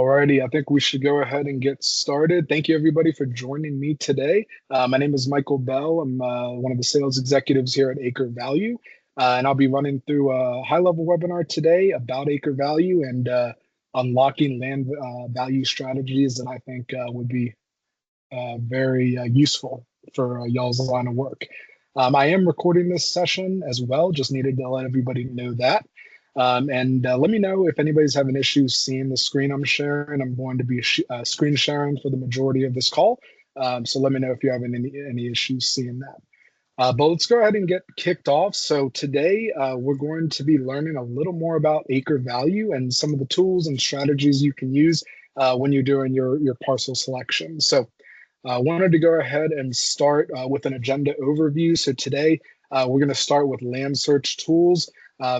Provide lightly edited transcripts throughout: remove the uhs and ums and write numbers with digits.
Alrighty, I think we should go ahead and get started. Thank you everybody for joining me today. My name is Michael Bell. I'm one of the sales executives here at AcreValue, and I'll be running through a high-level webinar today about AcreValue and unlocking land value strategies that I think would be very useful for y'all's line of work. I am recording this session as well, just needed to let everybody know that. And let me know if anybody's having issues seeing the screen I'm sharing. I'm going to be screen sharing for the majority of this call. So let me know if you're having any issues seeing that. But let's go ahead and get kicked off. So today we're going to be learning a little more about AcreValue and some of the tools and strategies you can use when you're doing your parcel selection. So I wanted to go ahead and start with an agenda overview. So today we're going to start with land search tools,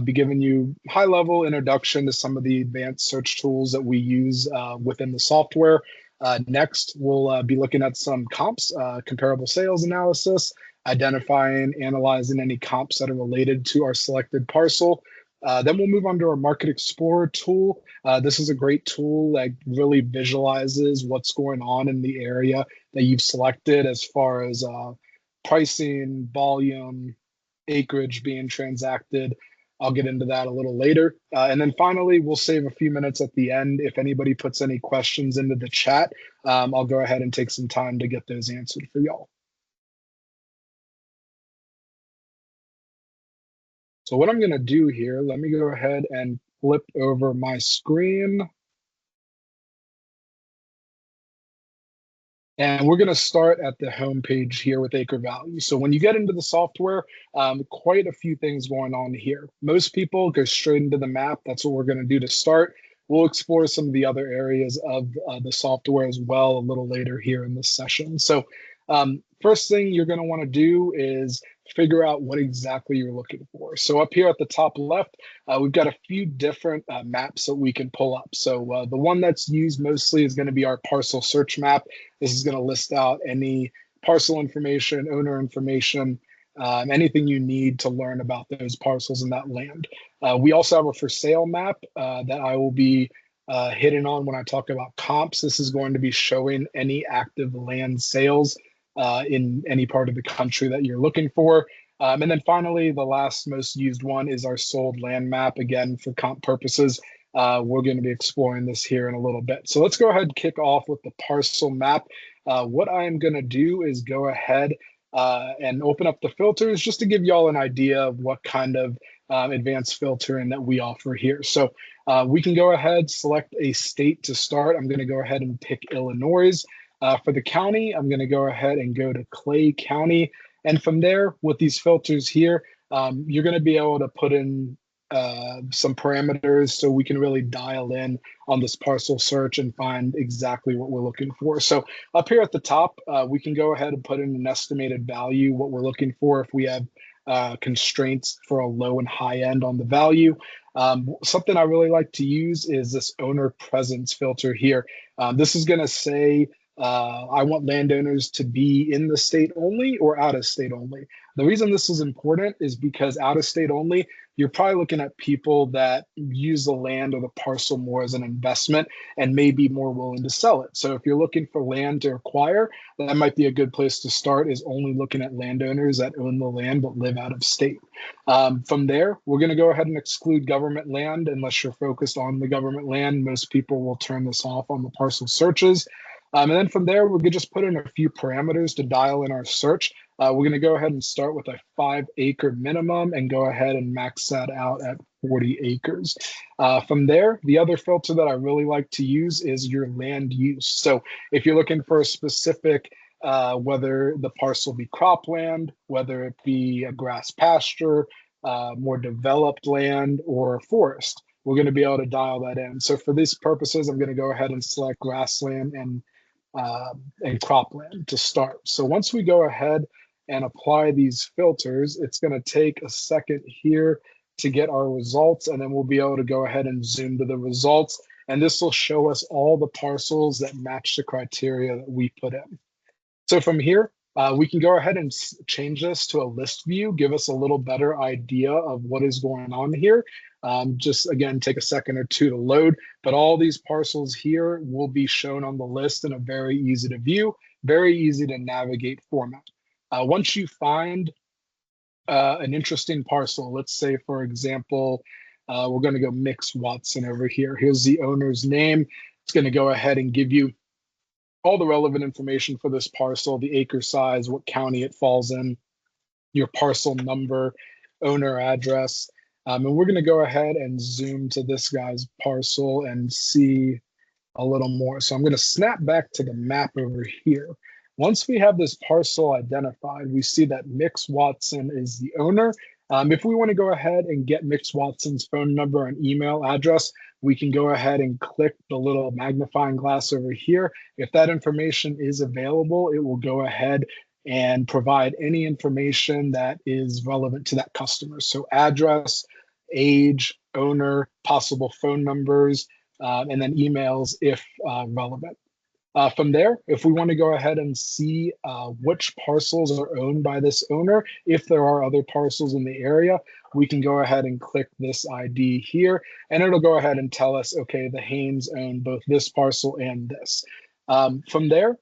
be giving you high-level introduction to some of the advanced search tools that we use within the software. Next, we'll be looking at some comps, comparable sales analysis, identifying, analyzing any comps that are related to our selected parcel. Then we'll move on to our Market Explorer tool. This is a great tool that really visualizes what's going on in the area that you've selected as far as pricing, volume, acreage being transacted. I'll get into that a little later. And then finally, we'll save a few minutes at the end. If anybody puts any questions into the chat, I'll go ahead and take some time to get those answered for y'all. So what I'm going to do here, let me go ahead and flip over my screen. And we're going to start at the home page here with AcreValue. So when you get into the software, quite a few things going on here. Most people go straight into the map. That's what we're going to do to start. We'll explore some of the other areas of the software as well a little later here in this session. So first thing you're going to want to do is figure out what exactly you're looking for. So up here at the top left, we've got a few different maps that we can pull up. So the one that's used mostly is going to be our parcel search map. This is going to list out any parcel information, owner information, anything you need to learn about those parcels in that land. We also have a for sale map that I will be hitting on when I talk about comps. This is going to be showing any active land sales in any part of the country that you're looking for. And then finally, the last most used one is our sold land map. Again, for comp purposes, we're going to be exploring this here in a little bit. So let's go ahead and kick off with the parcel map. What I'm going to do is go ahead and open up the filters just to give y'all an idea of what kind of advanced filtering that we offer here. So we can go ahead, select a state to start. I'm going to go ahead and pick Illinois. For the county, I'm going to go ahead and go to Clay County. And from there, with these filters here, you're going to be able to put in some parameters so we can really dial in on this parcel search and find exactly what we're looking for. So up here at the top, we can go ahead and put in an estimated value, what we're looking for if we have constraints for a low and high end on the value. Something I really like to use is this owner presence filter here. This is going to say, I want landowners to be in the state only or out of state only. The reason this is important is because out of state only, you're probably looking at people that use the land or the parcel more as an investment and may be more willing to sell it. So if you're looking for land to acquire, that might be a good place to start, is only looking at landowners that own the land but live out of state. From there, we're going to go ahead and exclude government land unless you're focused on the government land. Most people will turn this off on the parcel searches. And then from there, we could just put in a few parameters to dial in our search. We're going to go ahead and start with a 5-acre minimum and go ahead and max that out at 40 acres. From there, the other filter that I really like to use is your land use. So if you're looking for a specific, whether the parcel be cropland, whether it be a grass pasture, more developed land, or forest, we're going to be able to dial that in. So for these purposes, I'm going to go ahead and select grassland and cropland to start. So once we go ahead and apply these filters, it's going to take a second here to get our results, and then we'll be able to go ahead and zoom to the results. And this will show us all the parcels that match the criteria that we put in. So from here, we can go ahead and change this to a list view, give us a little better idea of what is going on here. Just again, take a second or two to load, but all these parcels here will be shown on the list in a very easy to view, very easy to navigate format. Once you find an interesting parcel, let's say, for example, we're going to go Mix Watson over here. Here's the owner's name. It's going to go ahead and give you all the relevant information for this parcel, the acre size, what county it falls in, your parcel number, owner address. And we're going to go ahead and zoom to this guy's parcel and see a little more. So I'm going to snap back to the map over here. Once we have this parcel identified, we see that Mix Watson is the owner. If we want to go ahead and get Mix Watson's phone number and email address, we can go ahead and click the little magnifying glass over here. If that information is available, it will go ahead and provide any information that is relevant to that customer. So address, age, owner, possible phone numbers, and then emails if relevant. From there, if we want to go ahead and see which parcels are owned by this owner, if there are other parcels in the area, we can go ahead and click this ID here, and it'll go ahead and tell us, okay, the Haynes own both this parcel and this. From there,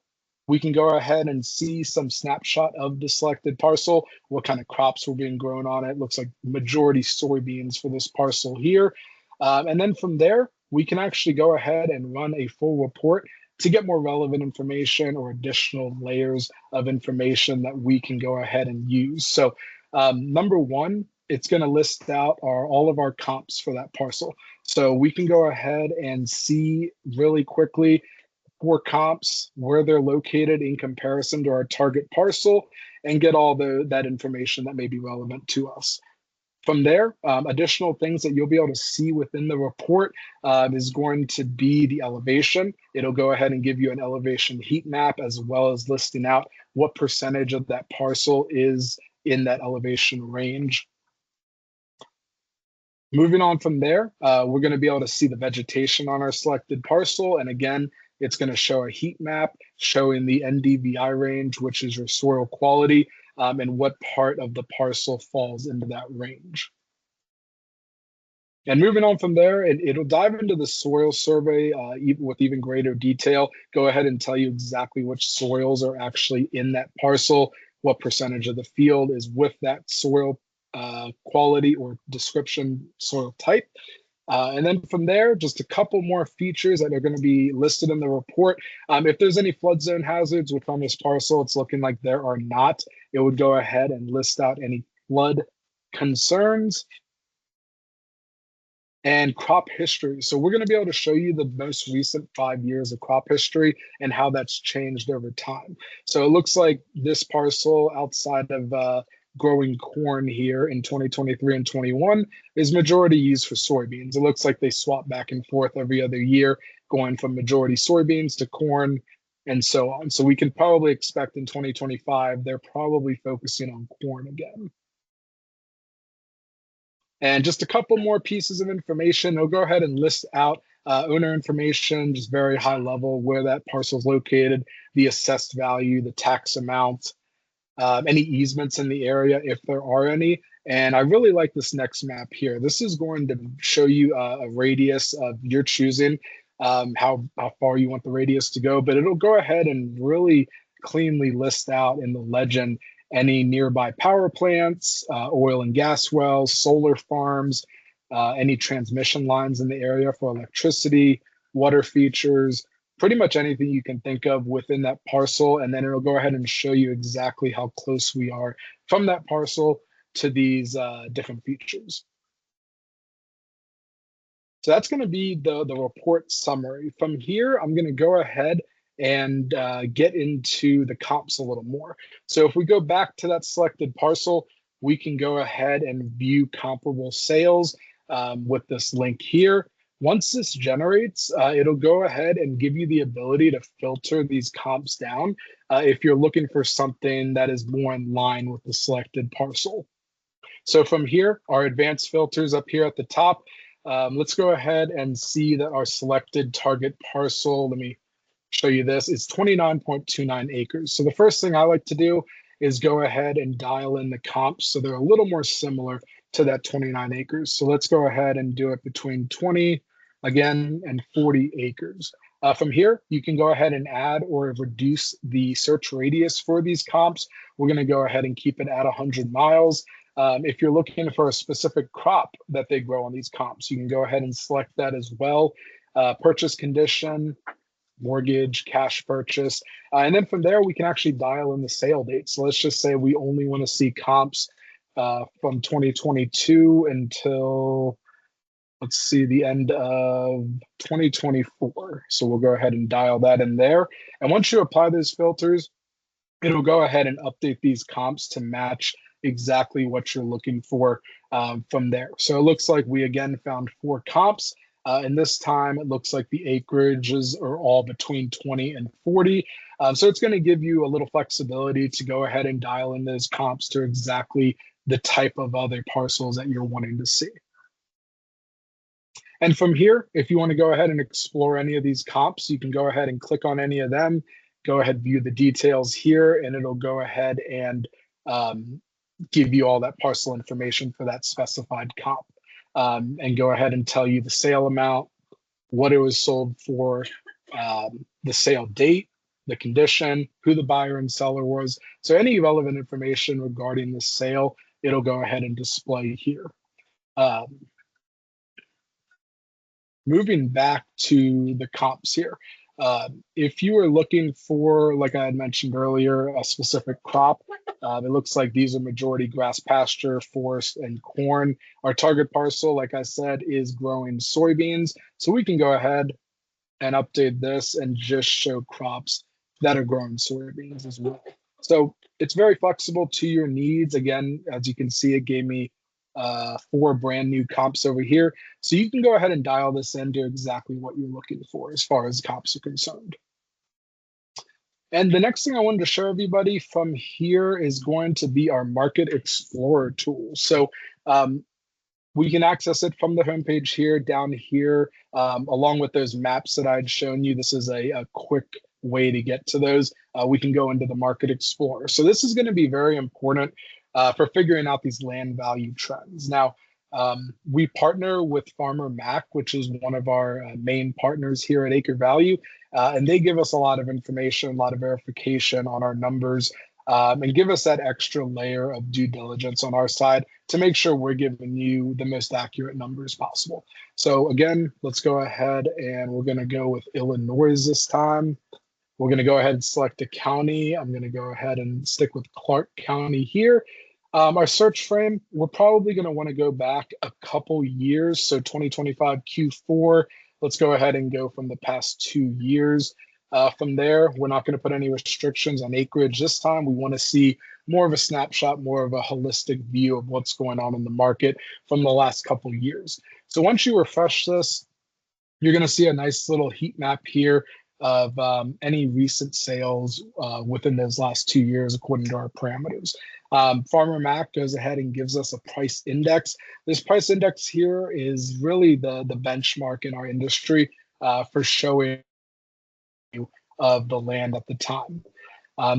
we can go ahead and see some snapshot of the selected parcel, what kind of crops were being grown on it. Looks like majority soybeans for this parcel here. And then from there, we can actually go ahead and run a full report to get more relevant information or additional layers of information that we can go ahead and use. So number one, it's going to list out all of our comps for that parcel. So we can go ahead and see really quickly for comps, where they're located in comparison to our target parcel, and get all that information that may be relevant to us. From there, additional things that you'll be able to see within the report is going to be the elevation. It'll go ahead and give you an elevation heat map, as well as listing out what percentage of that parcel is in that elevation range. Moving on from there, we're going to be able to see the vegetation on our selected parcel. And again, it's going to show a heat map showing the NDVI range, which is your soil quality, and what part of the parcel falls into that range. And moving on from there, it'll dive into the soil survey with even greater detail. Go ahead and tell you exactly which soils are actually in that parcel, what percentage of the field is with that soil quality or description soil type. And then from there, just a couple more features that are going to be listed in the report. If there's any flood zone hazards, which on this parcel, it's looking like there are not, it would go ahead and list out any flood concerns and crop history. So we're going to be able to show you the most recent 5 years of crop history and how that's changed over time. So it looks like this parcel outside of growing corn here in 2023 and 21 is majority used for soybeans. It looks like they swap back and forth every other year, going from majority soybeans to corn and so on. So we can probably expect in 2025, they're probably focusing on corn again. And just a couple more pieces of information. They'll go ahead and list out owner information, just very high level, where that parcel is located, the assessed value, the tax amount, any easements in the area, if there are any. And I really like this next map here. This is going to show you a radius of your choosing, how far you want the radius to go, but it'll go ahead and really cleanly list out in the legend any nearby power plants, oil and gas wells, solar farms, any transmission lines in the area for electricity, water features, pretty much anything you can think of within that parcel. And then it'll go ahead and show you exactly how close we are from that parcel to these different features. So that's going to be the report summary. From here, I'm going to go ahead and get into the comps a little more. So if we go back to that selected parcel, we can go ahead and view comparable sales with this link here. Once this generates, it'll go ahead and give you the ability to filter these comps down if you're looking for something that is more in line with the selected parcel. So from here, our advanced filters up here at the top, let's go ahead and see that our selected target parcel, let me show you this, is 29.29 acres. So the first thing I like to do is go ahead and dial in the comps so they're a little more similar to that 29 acres. So let's go ahead and do it between 20 again and 40 acres. From here, you can go ahead and add or reduce the search radius for these comps. We're going to go ahead and keep it at 100 miles. If you're looking for a specific crop that they grow on these comps, you can go ahead and select that as well. Purchase condition, mortgage, cash purchase. And then from there, we can actually dial in the sale date. So let's just say we only want to see comps from 2022 until, let's see, the end of 2024. So we'll go ahead and dial that in there. And once you apply those filters, it'll go ahead and update these comps to match exactly what you're looking for from there. So it looks like we again found 4 comps. And this time it looks like the acreages are all between 20 and 40. So it's going to give you a little flexibility to go ahead and dial in those comps to exactly the type of other parcels that you're wanting to see. And from here, if you want to go ahead and explore any of these comps, you can go ahead and click on any of them, go ahead, view the details here, and it'll go ahead and give you all that parcel information for that specified comp. And go ahead and tell you the sale amount, what it was sold for, the sale date, the condition, who the buyer and seller was. So any relevant information regarding the sale, it'll go ahead and display here. Moving back to the comps here, if you are looking for, like I had mentioned earlier, a specific crop, it looks like these are majority grass pasture, forest, and corn. Our target parcel, like I said, is growing soybeans. So we can go ahead and update this and just show crops that are growing soybeans as well. So it's very flexible to your needs. Again, as you can see, it gave me 4 brand new comps over here. So you can go ahead and dial this into exactly what you're looking for as far as comps are concerned. And the next thing I wanted to show everybody from here is going to be our Market Explorer tool. So we can access it from the homepage here, down here, along with those maps that I'd shown you. This is a quick way to get to those. We can go into the Market Explorer. So this is going to be very important for figuring out these land value trends. Now, we partner with Farmer Mac, which is one of our main partners here at AcreValue, and they give us a lot of information, a lot of verification on our numbers, and give us that extra layer of due diligence on our side to make sure we're giving you the most accurate numbers possible. So again, let's go ahead and we're going to go with Illinois this time. We're going to go ahead and select a county. I'm going to go ahead and stick with Clark County here. Our search frame, we're probably going to want to go back a couple years. So 2025 Q4, let's go ahead and go from the past 2 years. From there, we're not going to put any restrictions on acreage this time. We want to see more of a snapshot, more of a holistic view of what's going on in the market from the last couple years. So once you refresh this, you're going to see a nice little heat map here of any recent sales within those last 2 years according to our parameters. Farmer Mac goes ahead and gives us a price index. This price index here is really the benchmark in our industry for showing of the land at the time.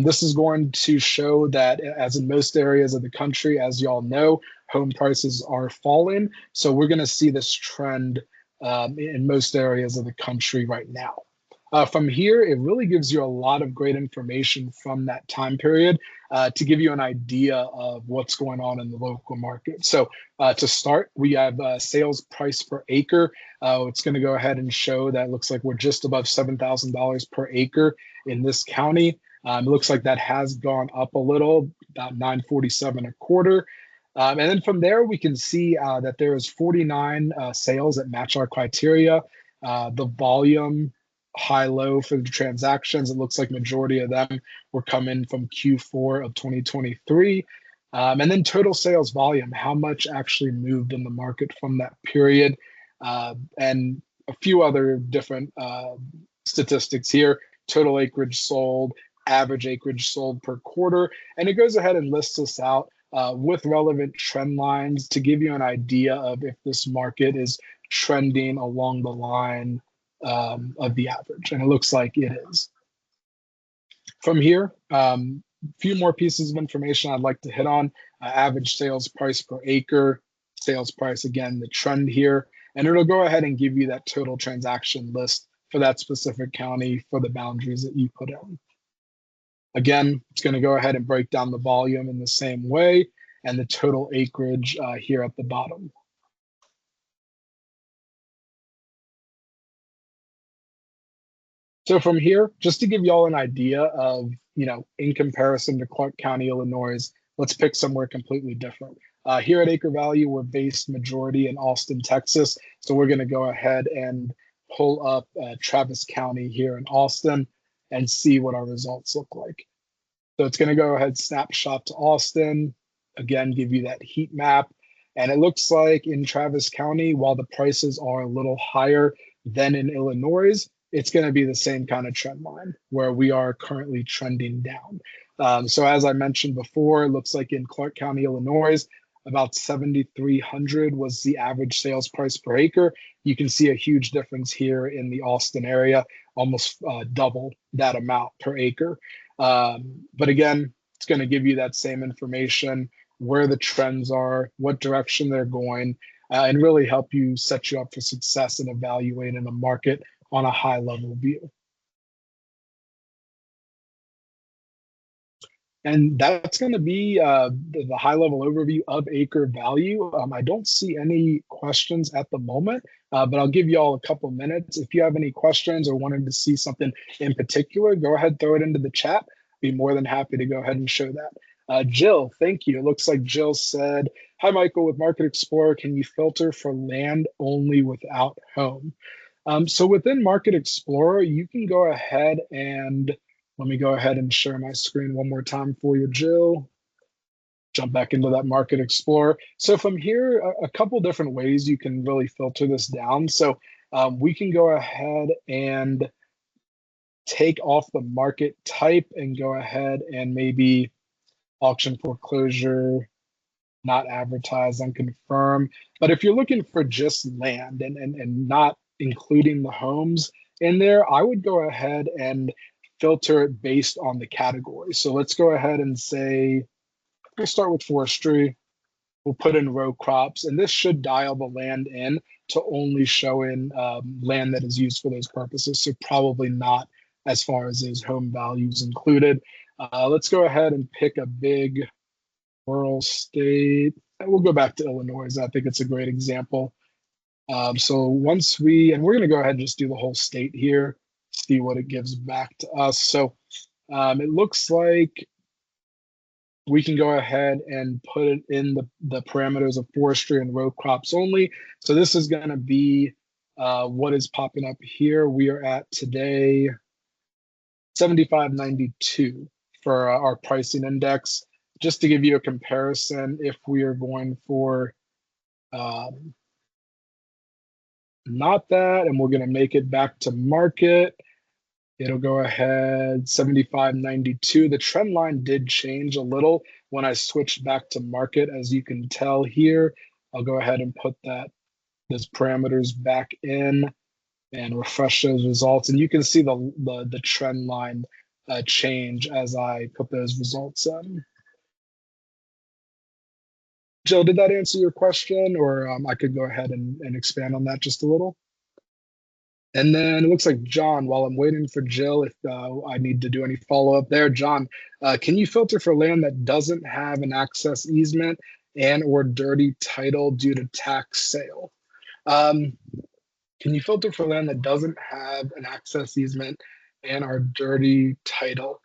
This is going to show that, as in most areas of the country, as you all know, home prices are falling. So we're going to see this trend in most areas of the country right now. From here, it really gives you a lot of great information from that time period to give you an idea of what's going on in the local market. So to start, we have sales price per acre. It's going to go ahead and show that it looks like we're just above $7,000 per acre in this county. It looks like that has gone up a little, about $947 a quarter. And then from there, we can see that there is 49 sales that match our criteria. The volume, high-low for the transactions, it looks like majority of them were coming from Q4 of 2023. And then total sales volume, how much actually moved in the market from that period, and a few other different statistics here. Total acreage sold, average acreage sold per quarter, and it goes ahead and lists us out with relevant trend lines to give you an idea of if this market is trending along the line of the average, and it looks like it is. From here, a few more pieces of information I'd like to hit on. Average sales price per acre, sales price, again, the trend here, and it'll go ahead and give you that total transaction list for that specific county for the boundaries that you put in. Again, it's going to go ahead and break down the volume in the same way and the total acreage here at the bottom. So from here, just to give y'all an idea of, in comparison to Clark County, Illinois, let's pick somewhere completely different. Here at AcreValue, we're based majority in Austin, Texas. So we're going to go ahead and pull up Travis County here in Austin and see what our results look like. So it's going to go ahead, snapshot to Austin, again, give you that heat map. And it looks like in Travis County, while the prices are a little higher than in Illinois, it's going to be the same kind of trend line where we are currently trending down. So as I mentioned before, it looks like in Clark County, Illinois, about 7,300 was the average sales price per acre. You can see a huge difference here in the Austin area, almost double that amount per acre. But again, it's going to give you that same information, where the trends are, what direction they're going, and really help you set you up for success in evaluating a market on a high level view. And that's going to be the high level overview of AcreValue. I don't see any questions at the moment, but I'll give you all a couple minutes. If you have any questions or wanted to see something in particular, go ahead, throw it into the chat. Be more than happy to go ahead and show that. Jill, thank you. It looks like Jill said, "Hi, Michael, with Market Explorer, can you filter for land only without home?" So within Market Explorer, you can go ahead and let me go ahead and share my screen one more time for you, Jill. Jump back into that Market Explorer. So from here, a couple different ways you can really filter this down. So we can go ahead and take off the market type and go ahead and maybe auction foreclosure, not advertised, unconfirmed. But if you're looking for just land and not including the homes in there, I would go ahead and filter it based on the category. So let's go ahead and say, we'll start with forestry. We'll put in row crops, and this should dial the land in to only show in land that is used for those purposes. So probably not as far as those home values included. Let's go ahead and pick a big rural state. We'll go back to Illinois. I think it's a great example. So once we're going to go ahead and just do the whole state here, see what it gives back to us. So it looks like we can go ahead and put it in the parameters of forestry and row crops only. So this is going to be what is popping up here. We are at today 75.92 for our pricing index. Just to give you a comparison, if we are going for not that, and we're going to make it back to market, it'll go ahead 75.92. The trend line did change a little when I switched back to market, as you can tell here. I'll go ahead and put those parameters back in and refresh those results, and you can see the trend line change as I put those results in. Jill, did that answer your question, or I could go ahead and expand on that just a little? And then it looks like John, while I'm waiting for Jill, if I need to do any follow-up there, John, can you filter for land that doesn't have an access easement and or dirty title due to tax sale? Can you filter for land that doesn't have an access easement and or dirty title?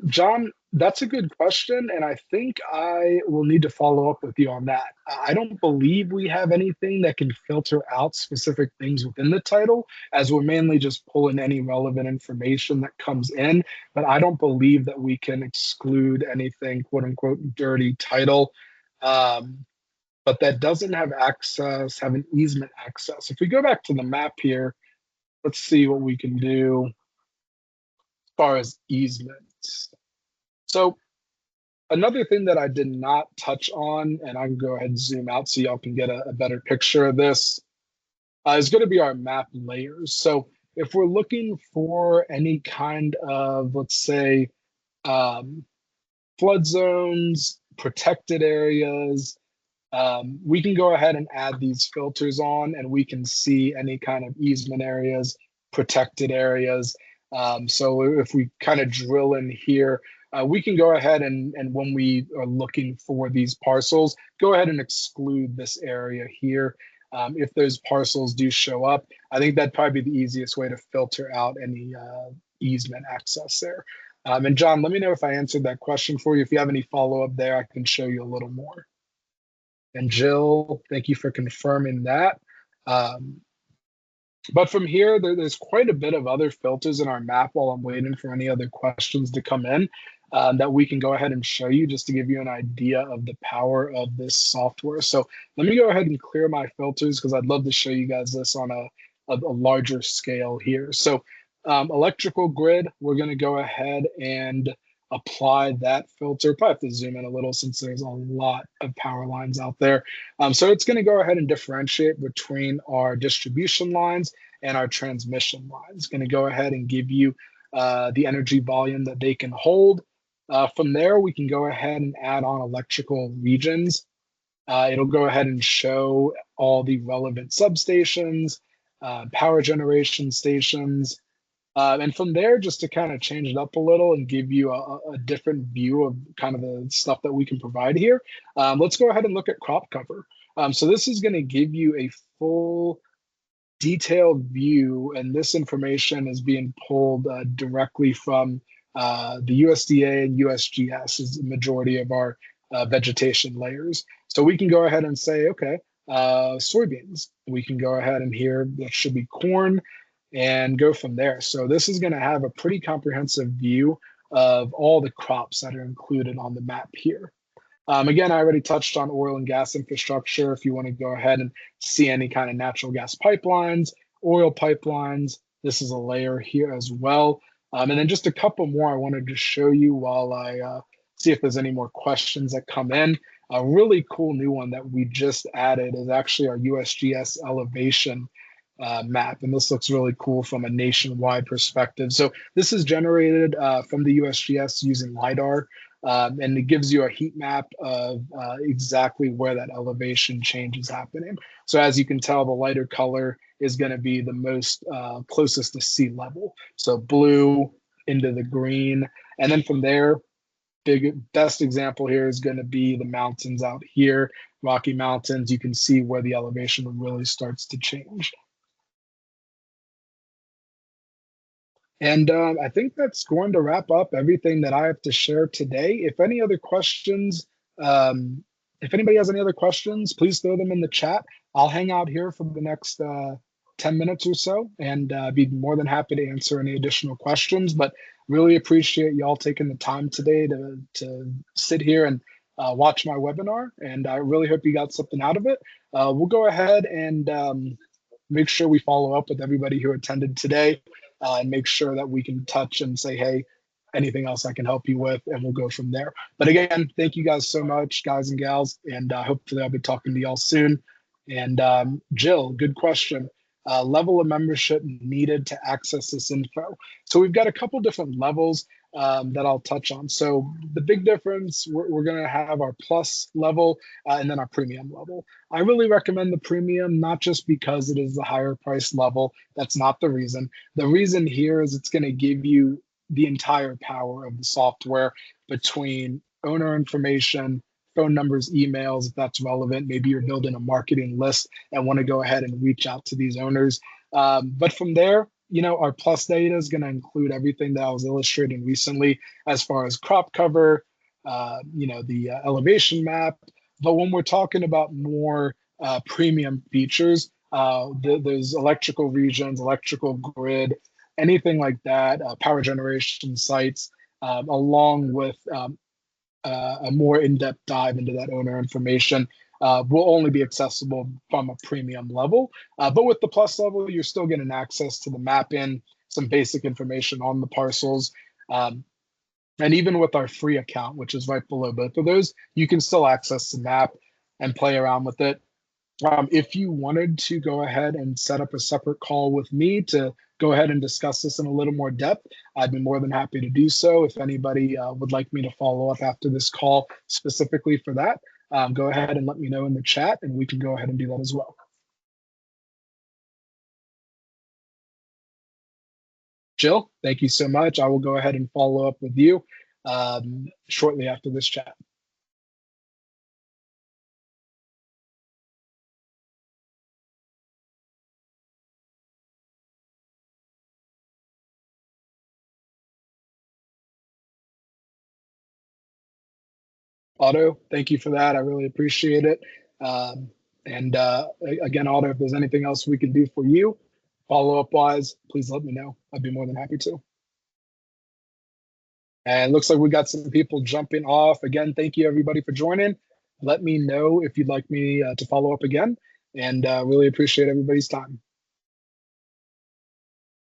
John, that's a good question, and I think I will need to follow up with you on that. I don't believe we have anything that can filter out specific things within the title, as we're mainly just pulling any relevant information that comes in, but I don't believe that we can exclude anything, quote unquote, dirty title, but that doesn't have access, have an easement access. If we go back to the map here, let's see what we can do as far as easements. So another thing that I did not touch on, and I can go ahead and zoom out so y'all can get a better picture of this, is going to be our map layers. So if we're looking for any kind of, let's say, flood zones, protected areas, we can go ahead and add these filters on, and we can see any kind of easement areas, protected areas. So if we kind of drill in here, we can go ahead and when we are looking for these parcels, go ahead and exclude this area here. If those parcels do show up, I think that'd probably be the easiest way to filter out any easement access there. And John, let me know if I answered that question for you. If you have any follow-up there, I can show you a little more. And Jill, thank you for confirming that. Um, but from here, there's quite a bit of other filters in our map while I'm waiting for any other questions to come in that we can go ahead and show you just to give you an idea of the power of this software. So let me go ahead and clear my filters because I'd love to show you guys this on a larger scale here. So electrical grid, we're going to go ahead and apply that filter. Probably have to zoom in a little since there's a lot of power lines out there. So it's going to go ahead and differentiate between our distribution lines and our transmission lines. It's going to go ahead and give you the energy volume that they can hold. From there, we can go ahead and add on electrical regions. It'll go ahead and show all the relevant substations, power generation stations, and from there, just to kind of change it up a little and give you a different view of kind of the stuff that we can provide here, let's go ahead and look at crop cover. So this is going to give you a full detailed view, and this information is being pulled directly from the USDA and USGS is the majority of our vegetation layers. So we can go ahead and say, okay, soybeans. We can go ahead and here, that should be corn, and go from there. So this is going to have a pretty comprehensive view of all the crops that are included on the map here. Again, I already touched on oil and gas infrastructure. If you want to go ahead and see any kind of natural gas pipelines, oil pipelines, this is a layer here as well. And then just a couple more I wanted to show you while I see if there's any more questions that come in. A really cool new one that we just added is actually our USGS elevation map, and this looks really cool from a nationwide perspective. So this is generated from the USGS using LiDAR, and it gives you a heat map of exactly where that elevation change is happening. So as you can tell, the lighter color is going to be the most closest to sea level. So blue into the green, and then from there, best example here is going to be the mountains out here, Rocky Mountains. You can see where the elevation really starts to change. And I think that's going to wrap up everything that I have to share today. If any other questions, if anybody has any other questions, please throw them in the chat. I'll hang out here for the next 10 minutes or so and be more than happy to answer any additional questions. But really appreciate y'all taking the time today to sit here and watch my webinar. And I really hope you got something out of it. We'll go ahead and make sure we follow up with everybody who attended today. And make sure that we can touch and say, hey, anything else I can help you with, and we'll go from there. But again, thank you guys so much, guys and gals, and hopefully I'll be talking to y'all soon. And Jill, good question. Level of membership needed to access this info. So we've got a couple different levels that I'll touch on. So the big difference, we're going to have our plus level and then our premium level. I really recommend the premium, not just because it is the higher price level. That's not the reason. The reason here is it's going to give you the entire power of the software between owner information, phone numbers, emails, if that's relevant. Maybe you're building a marketing list and want to go ahead and reach out to these owners. But from there, our plus data is going to include everything that I was illustrating recently as far as crop cover, the elevation map. But when we're talking about more premium features, there's electrical regions, electrical grid, anything like that, power generation sites, along with a more in-depth dive into that owner information will only be accessible from a premium level. But with the plus level, you're still getting access to the mapping, some basic information on the parcels. And even with our free account, which is right below both of those, you can still access the map and play around with it. If you wanted to go ahead and set up a separate call with me to go ahead and discuss this in a little more depth, I'd be more than happy to do so. If anybody would like me to follow up after this call specifically for that, go ahead and let me know in the chat, and we can go ahead and do that as well. Jill, thank you so much. I will go ahead and follow up with you shortly after this chat. Otto, thank you for that. I really appreciate it. And again, Otto, if there's anything else we can do for you, follow up wise, please let me know. I'd be more than happy to. And looks like we got some people jumping off. Again, thank you everybody for joining. Let me know if you'd like me to follow up again. And really appreciate everybody's time.